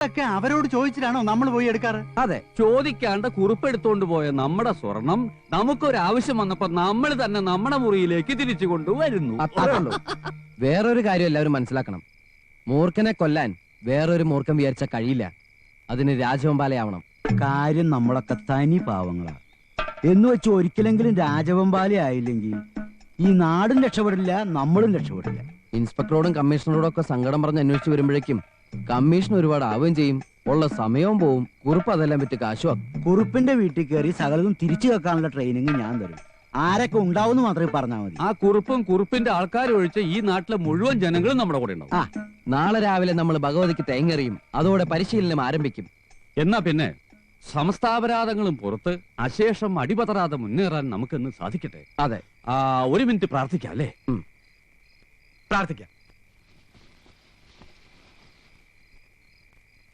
ഒക്കെ അവരോട് ചോദിച്ചിട്ടാണോ നമ്മൾ പോയി എടുക്കാറ്? അതെ, ചോദിക്കാണ്ട് കുറിപ്പെടുത്തോണ്ട് പോയ നമ്മുടെ സ്വർണം നമുക്കൊരാവശ്യം വന്നപ്പോ നമ്മൾ തന്നെ നമ്മുടെ മുറിയിലേക്ക് തിരിച്ചു കൊണ്ടുവരുന്നു. അത്രേ ഉള്ളൂ. വേറൊരു കാര്യം എല്ലാവരും മനസ്സിലാക്കണം. മൂർഖനെ കൊല്ലാൻ വേറൊരു മൂർഖൻ വിചാരിച്ച കഴിയില്ല. അതിന് രാജവെമ്പാലയാവണം. കാര്യം നമ്മളൊക്കെ തനി പാവങ്ങളാ എന്ന് വെച്ച് ഒരിക്കലെങ്കിലും രാജവെമ്പാല ആയില്ലെങ്കിൽ ഈ നാടും രക്ഷപ്പെടില്ല, നമ്മളും രക്ഷപ്പെടില്ല. ഇൻസ്പെക്ടറോടും കമ്മീഷണറോടും ഒക്കെ സങ്കടം പറഞ്ഞ് അന്വേഷിച്ച് വരുമ്പോഴേക്കും കമ്മീഷൻ ഒരുപാട് ആവുകയും ചെയ്യും. ഉള്ള സമയവും പോവും. കുറിപ്പ് അതെല്ലാം പറ്റി കാശുവാക്കും. കുറുപ്പിന്റെ വീട്ടിൽ കയറി സകലതും തിരിച്ചു വെക്കാനുള്ള ട്രെയിനിങ് ഞാൻ തരും. ആരൊക്കെ ഉണ്ടാവും മാത്രമേ പറഞ്ഞാൽ മതി. ആ കുറിപ്പും കുറിപ്പിന്റെ ആൾക്കാരും ഒഴിച്ച് ഈ നാട്ടിലെ മുഴുവൻ ജനങ്ങളും നമ്മുടെ കൂടെ ഉണ്ടാവും. നാളെ രാവിലെ നമ്മൾ ഭഗവതിക്ക് തേങ്ങറിയും. അതോടെ പരിശീലനം ആരംഭിക്കും. എന്നാ പിന്നെ സമസ്താപരാധങ്ങളും പുറത്ത് അശേഷം അടിപതറാതെ മുന്നേറാൻ നമുക്കെന്ന് സാധിക്കട്ടെ. അതെ, 1 മിനിറ്റ് പ്രാർത്ഥിക്കാം അല്ലേ? പ്രാർത്ഥിക്കാം.